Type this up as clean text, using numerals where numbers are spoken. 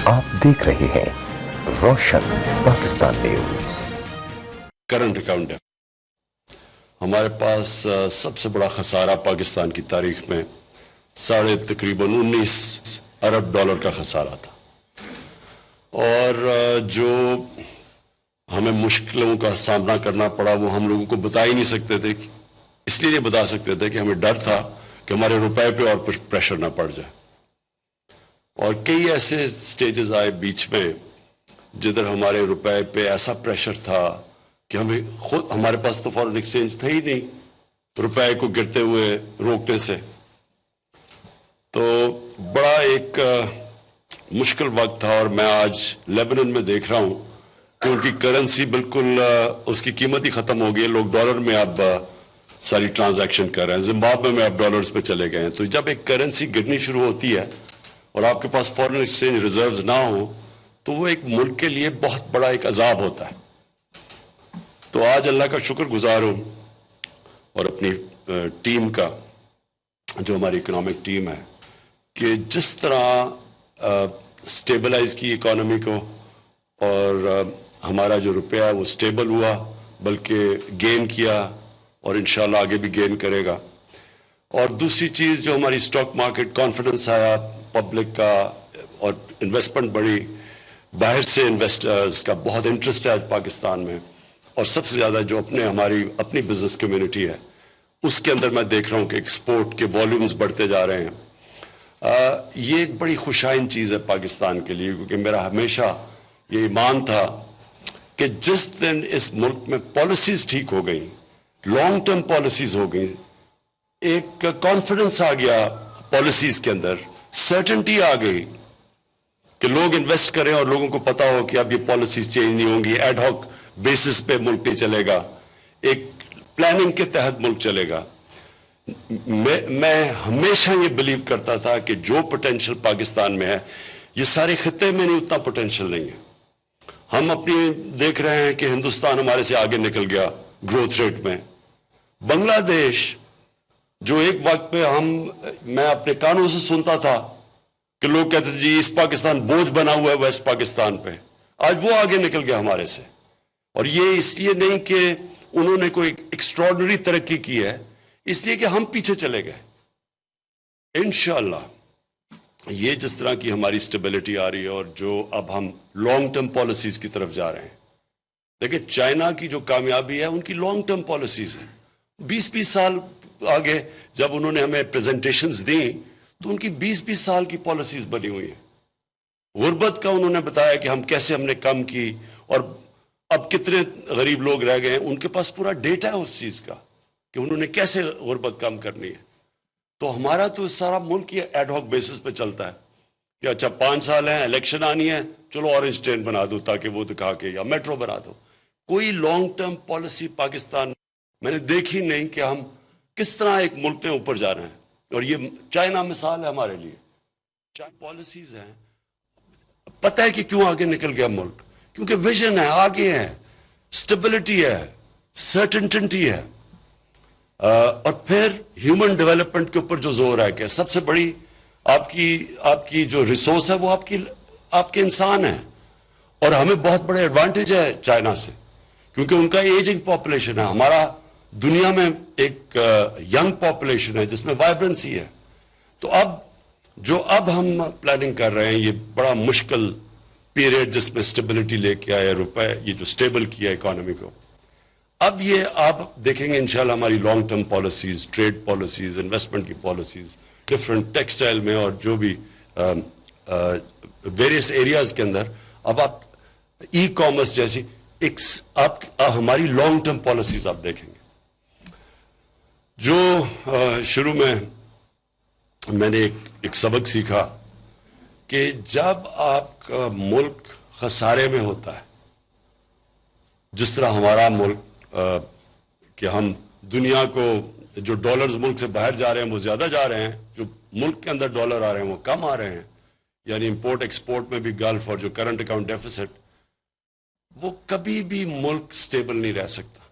आप देख रहे हैं रोशन पाकिस्तान न्यूज। करंट अकाउंट है हमारे पास सबसे बड़ा खसारा पाकिस्तान की तारीख में तकरीबन 19 अरब डॉलर का खसारा था, और जो हमें मुश्किलों का सामना करना पड़ा वो हम लोगों को बता ही नहीं सकते थे। इसलिए नहीं बता सकते थे कि हमें डर था कि हमारे रुपए पे और प्रेशर ना पड़ जाए। और कई ऐसे स्टेजेस आए बीच में जिधर हमारे रुपए पे ऐसा प्रेशर था कि हमें खुद, हमारे पास तो फॉरेन एक्सचेंज था ही नहीं रुपए को गिरते हुए रोकने से। तो बड़ा एक मुश्किल वक्त था, और मैं आज लेबनान में देख रहा हूं कि उनकी करेंसी बिल्कुल उसकी कीमत ही खत्म हो गई है। लोग डॉलर में अब सारी ट्रांजैक्शन कर रहे हैं। जिम्बाब्वे में अब डॉलर्स पे चले गए हैं। तो जब एक करेंसी गिरनी शुरू होती है और आपके पास फॉरेन एक्सचेंज रिजर्व्स ना हो तो वो एक मुल्क के लिए बहुत बड़ा एक अजाब होता है। तो आज अल्लाह का शुक्रगुजार हूं और अपनी टीम का, जो हमारी इकोनॉमिक टीम है, कि जिस तरह स्टेबलाइज की इकोनॉमी को, और हमारा जो रुपया है वो स्टेबल हुआ, बल्कि गेन किया और इंशाल्लाह आगे भी गेन करेगा। और दूसरी चीज़ जो हमारी स्टॉक मार्केट कॉन्फिडेंस आया पब्लिक का, और इन्वेस्टमेंट बढ़ी, बाहर से इन्वेस्टर्स का बहुत इंटरेस्ट है आज पाकिस्तान में, और सबसे ज़्यादा जो हमारी अपनी बिजनेस कम्युनिटी है उसके अंदर मैं देख रहा हूँ कि एक्सपोर्ट के वॉल्यूम्स बढ़ते जा रहे हैं। ये एक बड़ी खुशाइन चीज़ है पाकिस्तान के लिए, क्योंकि मेरा हमेशा ये ईमान था कि जिस दिन इस मुल्क में पॉलिसीज ठीक हो गई, लॉन्ग टर्म पॉलिसीज हो गई, एक कॉन्फिडेंस आ गया पॉलिसीज के अंदर, सर्टेनिटी आ गई कि लोग इन्वेस्ट करें और लोगों को पता हो कि अब ये पॉलिसीज चेंज नहीं होंगी, एडहॉक बेसिस पे मुल्क नहीं चलेगा, एक प्लानिंग के तहत मुल्क चलेगा। मैं हमेशा ये बिलीव करता था कि जो पोटेंशियल पाकिस्तान में है, ये सारे खित्ते में नहीं उतना पोटेंशियल नहीं है। हम अपनी देख रहे हैं कि हिंदुस्तान हमारे से आगे निकल गया ग्रोथ रेट में। बांग्लादेश, जो एक वक्त पे मैं अपने कानों से सुनता था कि लोग कहते थे जी ईस्ट पाकिस्तान बोझ बना हुआ है वेस्ट पाकिस्तान पे, आज वो आगे निकल गया हमारे से। और ये इसलिए नहीं कि उन्होंने कोई एक्स्ट्रॉर्डिनरी तरक्की की है, इसलिए कि हम पीछे चले गए। इंशाअल्लाह ये जिस तरह की हमारी स्टेबिलिटी आ रही है, और जो अब हम लॉन्ग टर्म पॉलिसीज की तरफ जा रहे हैं। देखिए चाइना की जो कामयाबी है उनकी लॉन्ग टर्म पॉलिसीज है। 20-20 साल आगे जब उन्होंने हमें प्रेजेंटेशंस दी तो उनकी 20-20 साल की पॉलिसीज बनी हुई है। गुर्बत का उन्होंने बताया कि हम कैसे हमने कम की, और अब कितने गरीब लोग रह गए हैं, उनके पास पूरा डेटा है उस चीज का कि उन्होंने कैसे गुर्बत कम करनी है। तो हमारा तो सारा मुल्क ये एडहॉक बेसिस पे चलता है कि अच्छा 5 साल हैं, इलेक्शन आनी है, चलो ऑरेंज ट्रेन बना दो ताकि वो दिखा के, या मेट्रो बना दो। कोई लॉन्ग टर्म पॉलिसी पाकिस्तान मैंने देखी नहीं कि हम किस तरह एक मुल्क में ऊपर जा रहे हैं। और ये चाइना मिसाल है हमारे लिए। चाइना पॉलिसीज हैं, पता है कि क्यों आगे निकल गया मुल्क, क्योंकि विजन है, आगे है, स्टेबिलिटी है, सर्टेनिटी है। और फिर ह्यूमन डेवलपमेंट के ऊपर जो जोर है कि सबसे बड़ी आपकी जो रिसोर्स है वो आपके इंसान है। और हमें बहुत बड़े एडवांटेज है चाइना से, क्योंकि उनका एजिंग पॉपुलेशन है। हमारा दुनिया में एक यंग पॉपुलेशन है जिसमें वाइब्रेंसी है। तो अब हम प्लानिंग कर रहे हैं, ये बड़ा मुश्किल पीरियड जिसमें स्टेबिलिटी लेके आया रुपए, ये जो स्टेबल किया इकोनॉमी को, अब ये आप देखेंगे इंशाल्लाह हमारी long term policies, trade policies, investment की पॉलिसीज, डिफरेंट टेक्सटाइल में और जो भी वेरियस एरियाज के अंदर, अब आप ई कॉमर्स जैसी आप हमारी लॉन्ग टर्म पॉलिसीज आप देखेंगे। जो शुरू में मैंने एक सबक सीखा कि जब आपका मुल्क खसारे में होता है, जिस तरह हमारा मुल्क कि हम दुनिया को, जो डॉलर्स मुल्क से बाहर जा रहे हैं वो ज्यादा जा रहे हैं, जो मुल्क के अंदर डॉलर आ रहे हैं वो कम आ रहे हैं, यानी इंपोर्ट एक्सपोर्ट में भी गल्फ और जो करंट अकाउंट डेफिसिट, वो कभी भी मुल्क स्टेबल नहीं रह सकता।